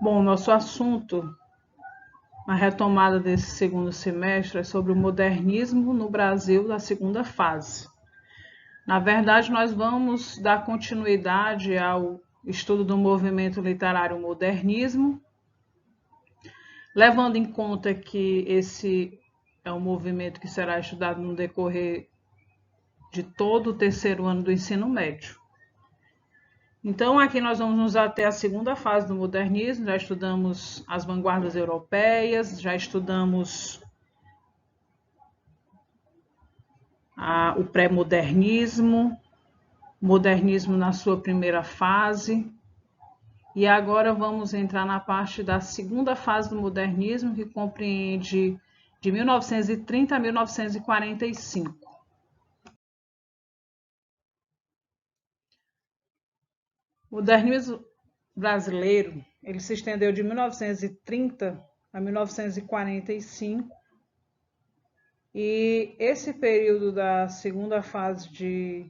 Bom, nosso assunto, a retomada desse segundo semestre, é sobre o modernismo no Brasil da segunda fase. Na verdade, nós vamos dar continuidade ao estudo do movimento literário modernismo, levando em conta que esse é um movimento que será estudado no decorrer de todo o terceiro ano do ensino médio. Então, aqui nós vamos nos ater à segunda fase do modernismo, já estudamos as vanguardas europeias, já estudamos o pré-modernismo, modernismo na sua primeira fase, e agora vamos entrar na parte da segunda fase do modernismo, que compreende de 1930 a 1945. O modernismo brasileiro, ele se estendeu de 1930 a 1945, e esse período da segunda fase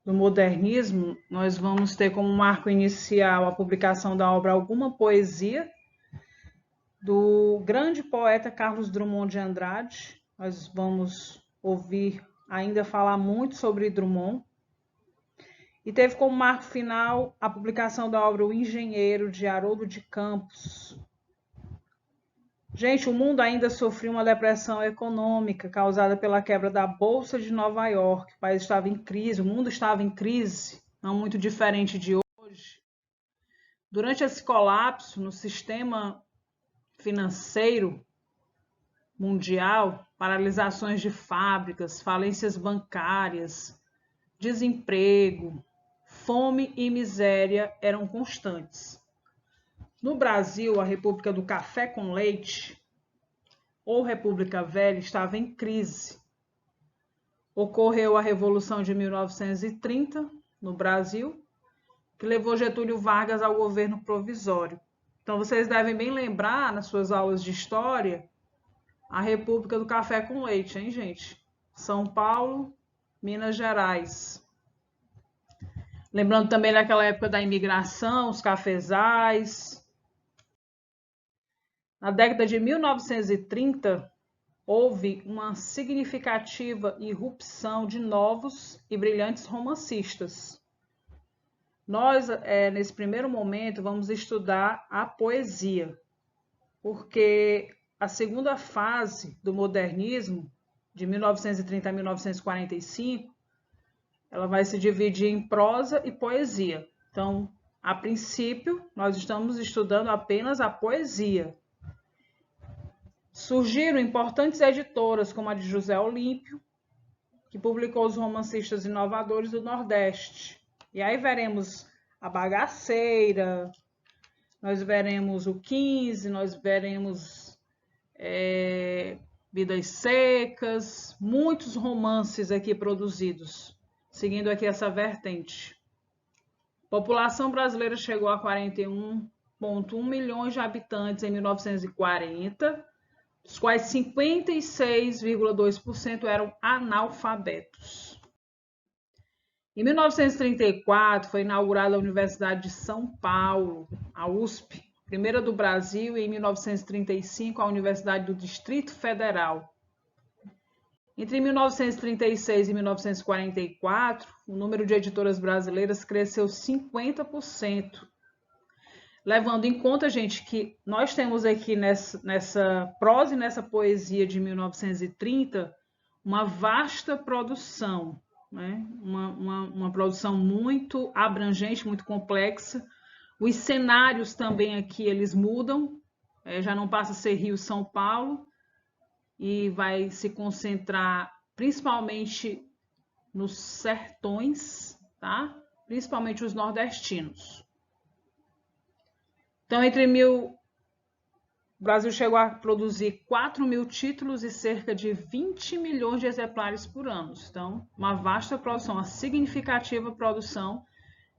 do modernismo, nós vamos ter como marco inicial a publicação da obra Alguma Poesia, do grande poeta Carlos Drummond de Andrade. Nós vamos ouvir ainda falar muito sobre Drummond. E teve como marco final a publicação da obra O Engenheiro, de Haroldo de Campos. Gente, o mundo ainda sofria uma depressão econômica causada pela quebra da Bolsa de Nova York. O país estava em crise, o mundo estava em crise, não muito diferente de hoje. Durante esse colapso no sistema financeiro mundial, paralisações de fábricas, falências bancárias, desemprego, fome e miséria eram constantes. No Brasil, a República do Café com Leite, ou República Velha, estava em crise. Ocorreu a Revolução de 1930 no Brasil, que levou Getúlio Vargas ao governo provisório. Então, vocês devem bem lembrar, nas suas aulas de história, a República do Café com Leite, hein, gente? São Paulo, Minas Gerais. Lembrando também daquela época da imigração, os cafezais. Na década de 1930, houve uma significativa irrupção de novos e brilhantes romancistas. Nós, nesse primeiro momento, vamos estudar a poesia, porque a segunda fase do modernismo, de 1930 a 1945, ela vai se dividir em prosa e poesia. Então, a princípio, nós estamos estudando apenas a poesia. Surgiram importantes editoras, como a de José Olímpio, que publicou os romancistas inovadores do Nordeste. E aí veremos a Bagaceira, nós veremos o 15, nós veremos Vidas Secas, muitos romances aqui produzidos, seguindo aqui essa vertente. A população brasileira chegou a 41,1 milhões de habitantes em 1940, dos quais 56,2% eram analfabetos. Em 1934, foi inaugurada a Universidade de São Paulo, a USP, primeira do Brasil, e em 1935, a Universidade do Distrito Federal. Entre 1936 e 1944, o número de editoras brasileiras cresceu 50%. Levando em conta, gente, que nós temos aqui nessa prosa e nessa poesia de 1930 uma vasta produção, né? Uma produção muito abrangente, muito complexa. Os cenários também aqui eles mudam, já não passa a ser Rio-São Paulo e vai se concentrar principalmente nos sertões, tá? Principalmente os nordestinos. Então, o Brasil chegou a produzir 4.000 títulos e cerca de 20 milhões de exemplares por ano. Então, uma vasta produção, uma significativa produção.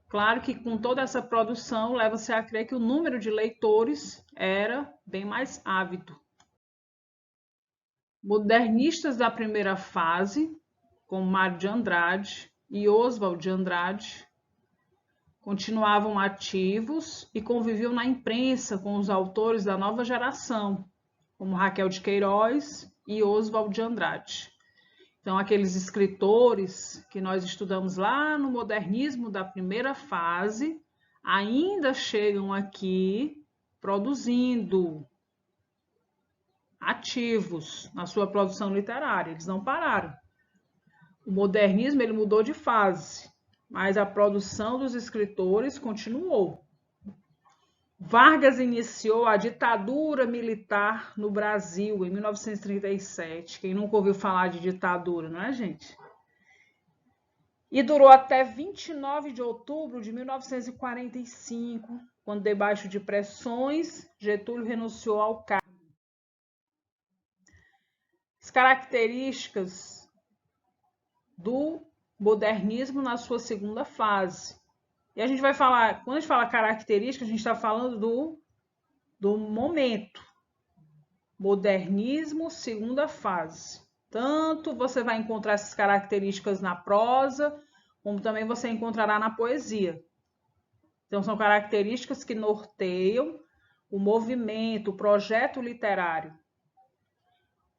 Claro que com toda essa produção, leva-se a crer que o número de leitores era bem mais ávido. Modernistas da primeira fase, como Mário de Andrade e Oswald de Andrade, continuavam ativos e conviviam na imprensa com os autores da nova geração, como Raquel de Queiroz e Oswald de Andrade. Então, aqueles escritores que nós estudamos lá no modernismo da primeira fase, ainda chegam aqui produzindo, ativos na sua produção literária, eles não pararam. O modernismo ele mudou de fase, mas a produção dos escritores continuou. Vargas iniciou a ditadura militar no Brasil em 1937. Quem nunca ouviu falar de ditadura, não é, gente? E durou até 29 de outubro de 1945, quando, debaixo de pressões, Getúlio renunciou ao cargo. As características do modernismo na sua segunda fase. E a gente vai falar, quando a gente fala características, a gente está falando do momento. Modernismo, segunda fase. Tanto você vai encontrar essas características na prosa, como também você encontrará na poesia. Então, são características que norteiam o movimento, o projeto literário.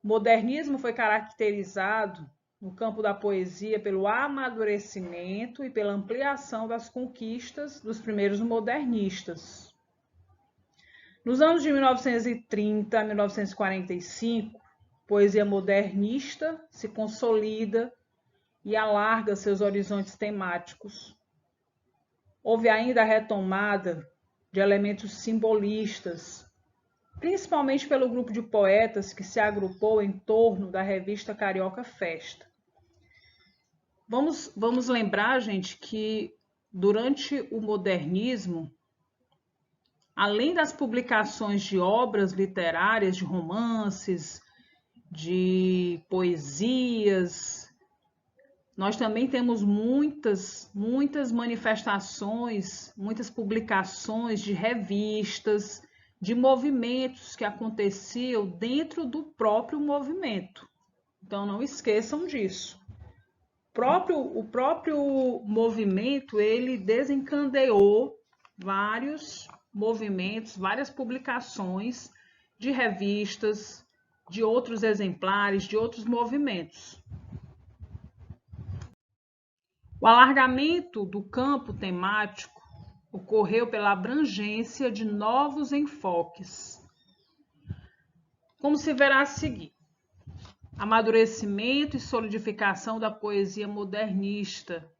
O modernismo foi caracterizado no campo da poesia pelo amadurecimento e pela ampliação das conquistas dos primeiros modernistas. Nos anos de 1930 a 1945, a poesia modernista se consolida e alarga seus horizontes temáticos. Houve ainda a retomada de elementos simbolistas, principalmente pelo grupo de poetas que se agrupou em torno da revista Carioca Festa. Vamos lembrar, gente, que durante o modernismo, além das publicações de obras literárias, de romances, de poesias, nós também temos muitas manifestações, muitas publicações de revistas, de movimentos que aconteciam dentro do próprio movimento. Então, não esqueçam disso. O próprio movimento, ele desencadeou vários movimentos, várias publicações de revistas, de outros exemplares, de outros movimentos. O alargamento do campo temático ocorreu pela abrangência de novos enfoques. Como se verá a seguir: amadurecimento e solidificação da poesia modernista,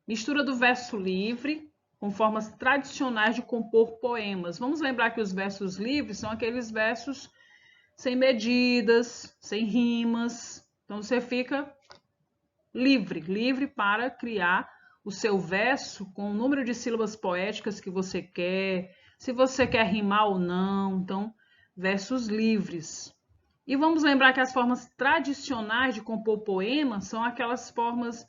mistura do verso livre com formas tradicionais de compor poemas. Vamos lembrar que os versos livres são aqueles versos sem medidas, sem rimas. Então você fica livre para criar o seu verso com o número de sílabas poéticas que você quer, se você quer rimar ou não. Então, versos livres. E vamos lembrar que as formas tradicionais de compor poemas são aquelas formas,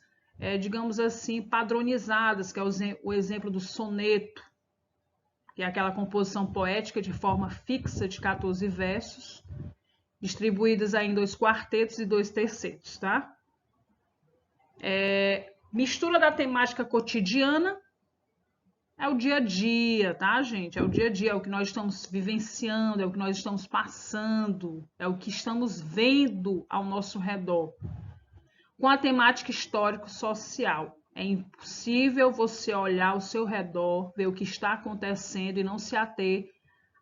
digamos assim, padronizadas, que é o exemplo do soneto, que é aquela composição poética de forma fixa de 14 versos, distribuídas em 2 quartetos e 2 tercetos, tá? Mistura da temática cotidiana é o dia a dia, tá, gente? É o dia a dia, é o que nós estamos vivenciando, é o que nós estamos passando, é o que estamos vendo ao nosso redor. Com a temática histórico-social, é impossível você olhar ao seu redor, ver o que está acontecendo e não se ater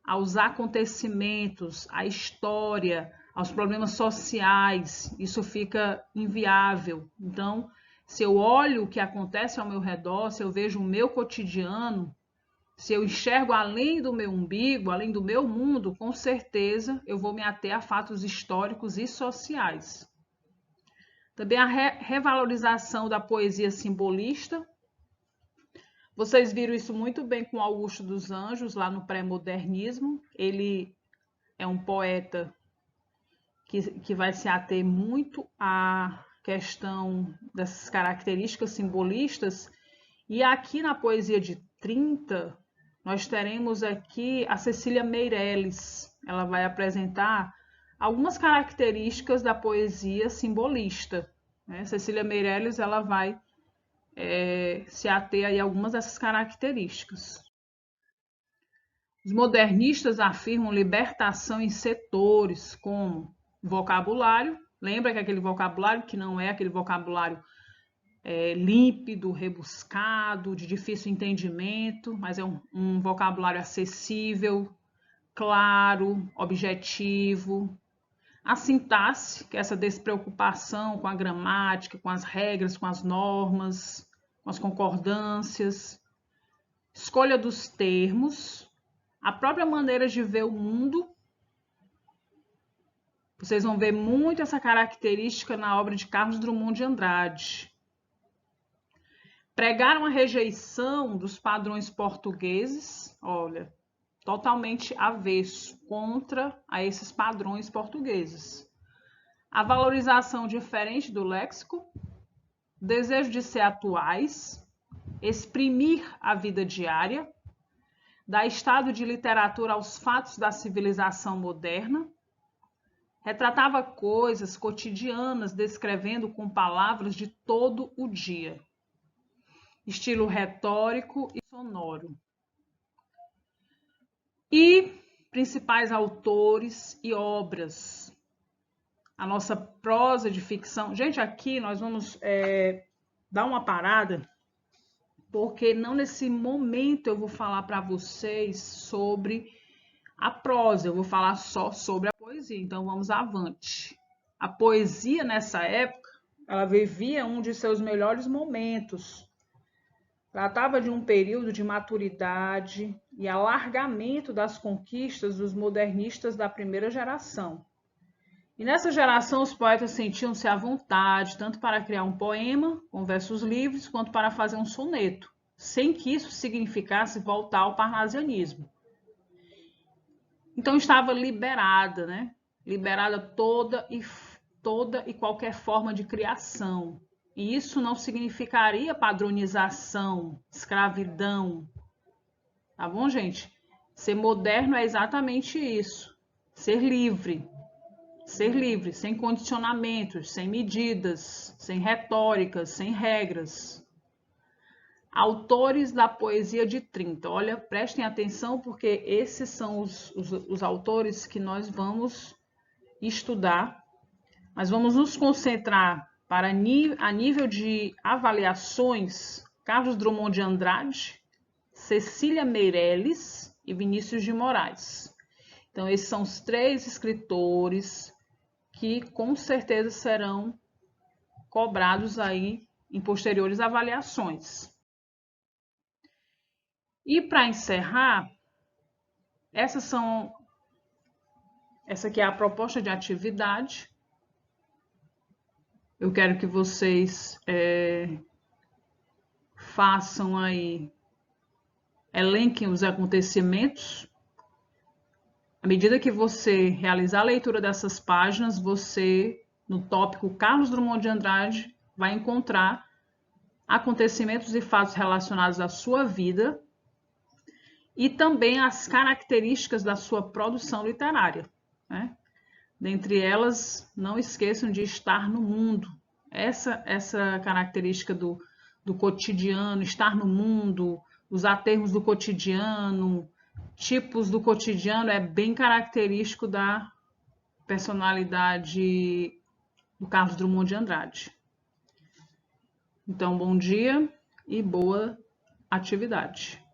aos acontecimentos, à história, aos problemas sociais. Isso fica inviável. Então, se eu olho o que acontece ao meu redor, se eu vejo o meu cotidiano, se eu enxergo além do meu umbigo, além do meu mundo, com certeza eu vou me ater a fatos históricos e sociais. Também a revalorização da poesia simbolista. Vocês viram isso muito bem com Augusto dos Anjos, lá no pré-modernismo. Ele é um poeta que vai se ater muito à questão dessas características simbolistas. E aqui na poesia de 30, nós teremos aqui a Cecília Meirelles. Ela vai apresentar algumas características da poesia simbolista. Cecília Meirelles ela vai se ater aí a algumas dessas características. Os modernistas afirmam libertação em setores como vocabulário. Lembra que aquele vocabulário que não é aquele vocabulário límpido, rebuscado, de difícil entendimento, mas é um vocabulário acessível, claro, objetivo. A sintaxe, que é essa despreocupação com a gramática, com as regras, com as normas, com as concordâncias. Escolha dos termos, a própria maneira de ver o mundo. Vocês vão ver muito essa característica na obra de Carlos Drummond de Andrade. Pregaram a rejeição dos padrões portugueses, olha, totalmente avesso, contra a esses padrões portugueses. A valorização diferente do léxico, desejo de ser atuais, exprimir a vida diária, dar estado de literatura aos fatos da civilização moderna, retratava coisas cotidianas descrevendo com palavras de todo o dia. Estilo retórico e sonoro. E principais autores e obras. A nossa prosa de ficção. Gente, aqui nós vamos dar uma parada, porque não nesse momento eu vou falar para vocês sobre a prosa, eu vou falar só sobre a poesia, então vamos avante. A poesia nessa época, ela vivia um de seus melhores momentos. Tratava de um período de maturidade e alargamento das conquistas dos modernistas da primeira geração. E nessa geração os poetas sentiam-se à vontade, tanto para criar um poema, com versos livres, quanto para fazer um soneto, sem que isso significasse voltar ao parnasianismo. Então estava liberada, né? Liberada toda e qualquer forma de criação. E isso não significaria padronização, escravidão. Tá bom, gente? Ser moderno é exatamente isso. Ser livre. Ser livre, sem condicionamentos, sem medidas, sem retóricas, sem regras. Autores da poesia de 30. Olha, prestem atenção porque esses são os autores que nós vamos estudar. Mas vamos nos concentrar a nível de avaliações, Carlos Drummond de Andrade, Cecília Meirelles e Vinícius de Moraes. Então, esses são os 3 escritores que com certeza serão cobrados aí em posteriores avaliações. E para encerrar, essa aqui é a proposta de atividade. Eu quero que vocês façam aí, elenquem os acontecimentos. À medida que você realizar a leitura dessas páginas, você, no tópico Carlos Drummond de Andrade, vai encontrar acontecimentos e fatos relacionados à sua vida e também as características da sua produção literária, né? Dentre elas, não esqueçam de estar no mundo. Essa característica do cotidiano, estar no mundo, usar termos do cotidiano, tipos do cotidiano, é bem característico da personalidade do Carlos Drummond de Andrade. Então, bom dia e boa atividade.